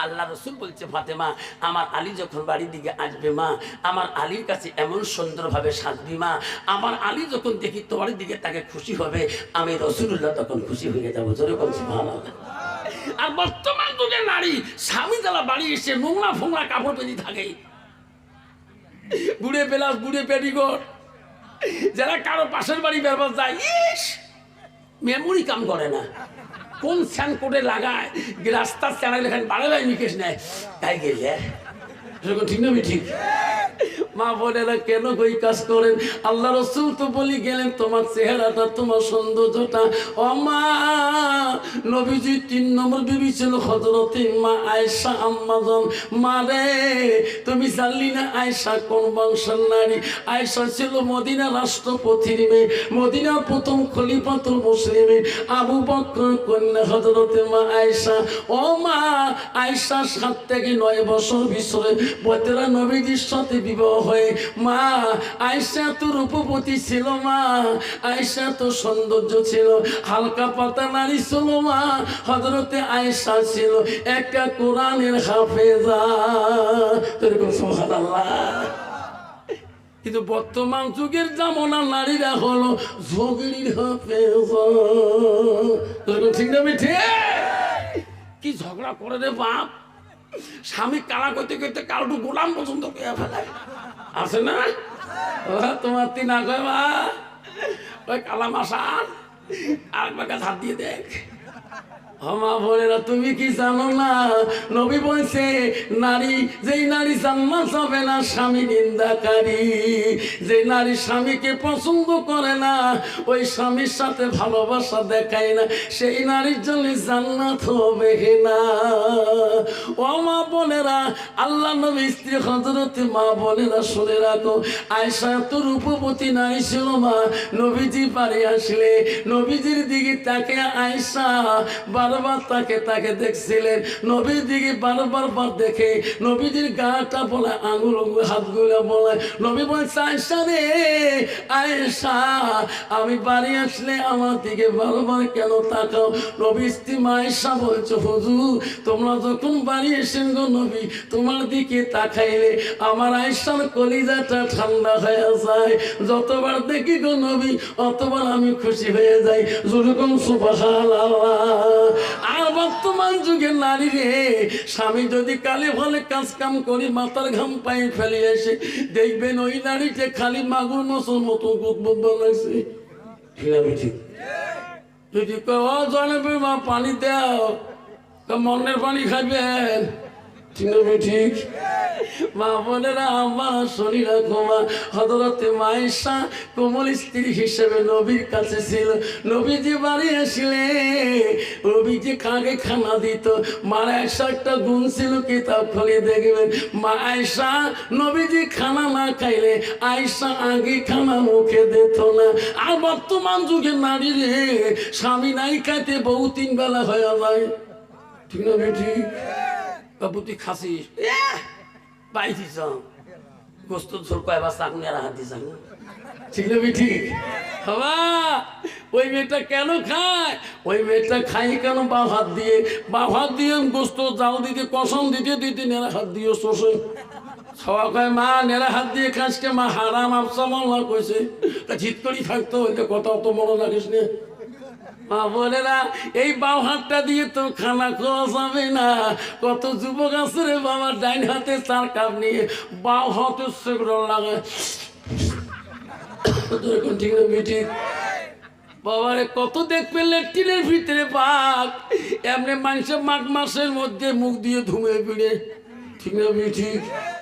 আল্লাহ রসুল বলছে, ফাতেমা আমার আলী যখন বাড়ির দিকে আসবে মা, আমার আলীর কাছে এমন সুন্দরভাবে সাজবি মা, আমার আলী যখন দেখি তোমার দিকে তাকে খুশি হবে, আমি রসুল্লাহ তখন খুশি হয়ে যাবো। জোরে বলছি সুবহানাল্লাহ। আর বর্তমান যুগে নারী স্বামী যারা বাড়ি এসে নোংরা ফোংরা কাপড় পেয়ে থাকে, বুড়ে বেলাস বুড়ে পেটিকোট, যারা কারো পাশের বাড়ি ব্যবহার যায়, ইস মেমোরি কাম করে না, কোন স্যান কোটে লাগায় রাস্তার চ্যানেল এখানে বাড়ালাই নিকেশ নেয়, তাই গেলে ঠিক না? ঠিক মা বোনেরা কেন কই কাজ করেন? আল্লাহ রসুল তো বলি গেলেন তোমার চেহারাটা, তোমার সৌন্দর্যটা। ও মা, নবীজি 3 নম্বর বিবি ছিল হযরতে মা আয়েশা আম্মাজান। মা রে, তুমি জানলি না আয়েশা কোন বংশের নারী? আয়েশা ছিল মদিনা রাষ্ট্রপতির মেয়ে, মদিনার প্রথম খলিফাতুল মুসলিমিন আবু বকর কন্যা হযরতে মা আয়েশা। ও মা, আয়েশা 7 থেকে 9 বছর ভিতরে বতেরা নবীজির সাথে বিবাহ হয়ে। মা, আয়েশা তো রূপবতী ছিল মা, আয়েশা তো সৌন্দর্য ছিল, হালকা পাতা নারী ছিল মা। হযরতে আয়েশা ছিল একটা কোরআনের হাফেজা। সুবহানাল্লাহ। কিন্তু বর্তমান যুগের জামানার নারীরা হলো ঝগড়ির হাফেজা। ঠিক না? ঠিক কি ঝগড়া করে রে বাপ, স্বামী কালা করতে করতে কারোটু গোলাম পর্যন্ত পেয়ে ফেলায়, আছে না? তোমার তিনা কয় মা, ওই কালাম আসান আর একবার হাত দিয়ে দেখ। মা বোনেরা, তুমি কি জানো না নবী বলছে নারী, যেই নারী জান্নাত যাবে না স্বামী নিন্দাকারী, যে নারী স্বামীকে পছন্দ করে না, ওই স্বামীর সাথে ভালোবাসা দেখায় না, সেই নারীর জন্য জান্নাত হবে না। ও মা বোনেরা, আল্লাহ নবী স্ত্রী হযরতে মা বোনেরা শুনে রাখো, আয়েশা তো রূপবতী নারী ছিল মা। নবীজি বাড়ি আসলে নবীজির দিকে তাকে আয়েশা বারবার তাকে দেখছিলেন, নবীর দিকে বারবার দেখে নবীজির গাটা বলে, আঙুল হাতগুলো বলে, নবী বলছে আয়েশা রে, আয়েশা আমি বাড়ি আসলে আমার দিকে বারবার কেন তাকাও? নবী স্ত্রী আয়েশা বলছে, হুজুর তোমরা যখন বাড়ি এসেন গো নবী, তোমার দিকে তাকাইলে আমার আয়েশার কলিজাটা ঠান্ডা হয়ে যায়, যতবার দেখি গো নবী অতবার আমি খুশি হয়ে যাই। যেরকম সুবহানাল্লাহ। আর বর্তমান যুগের নারী রে, স্বামী যদি কালে ভালে কাজ কাম করি মাথার ঘাম পায়ে ফেলে এসে দেখবেন ওই নারীকে খালি মাগুর মশল মতো গুদবুদ বানাইছে। ঠিক যদি জানাবে মা পানি দাও, মনের পানি খাবেন। ঠিক মা বোনেরা, আমার শরীর মা হযরতে মা আয়েশা কোমল স্ত্রী হিসেবে নবীর কাছে ছিল। নবীজি বাড়ি আসলে নবীজি কাকে খানা দিত। মা আয়েশা একটা গুণ ছিল, কিতাব খুলে দেখবেন, মা আয়েশা নবীজি খানা না খাইলে আয়েশা আগে খানা মুখে দিত না। আর বর্তমান যুগের নারী রে, স্বামী নাই খাইতে বউ 3 বেলা হয়ে যায়। ঠিক না? ঠিক বাবুতি খাসিস পাইছি গোস্ত ঝোল কয়বার চাকুনি আর হাত দিস। ঠিক না? ঠিক বাবা, ওই মেয়েটা কেন খায়? ওই মেয়েটা খাই কেন? বাঁ হাত দিয়ে গোস্ত জাল দিতে, কসম দিতে নেড়া হাত দিয়ে শোষে সবাই কয় মা নেড়া হাত দিয়ে খাসকে মা হারাম আফসাল্লাহ কইছে, তা জিত করি থাকতো, ওইটা কথা অত মনে লাগিস না। মা বোনেরা, এই বাম হাতটা দিয়ে তো খানা খাওয়া যাবে না। কত যুবক আছে রে বাবা, ডাইন হাতে 4 কাপ নিয়ে বাম হাতে সেগুলো লাগে। ঠিক না? ঠিক বাবারে, কত দেখবে লেট্রিনের ভিতরে বাঘ, এমনি মানুষের মাঘ মাসের মধ্যে মুখ দিয়ে ধুমে পিড়ে। ঠিক না? ঠিক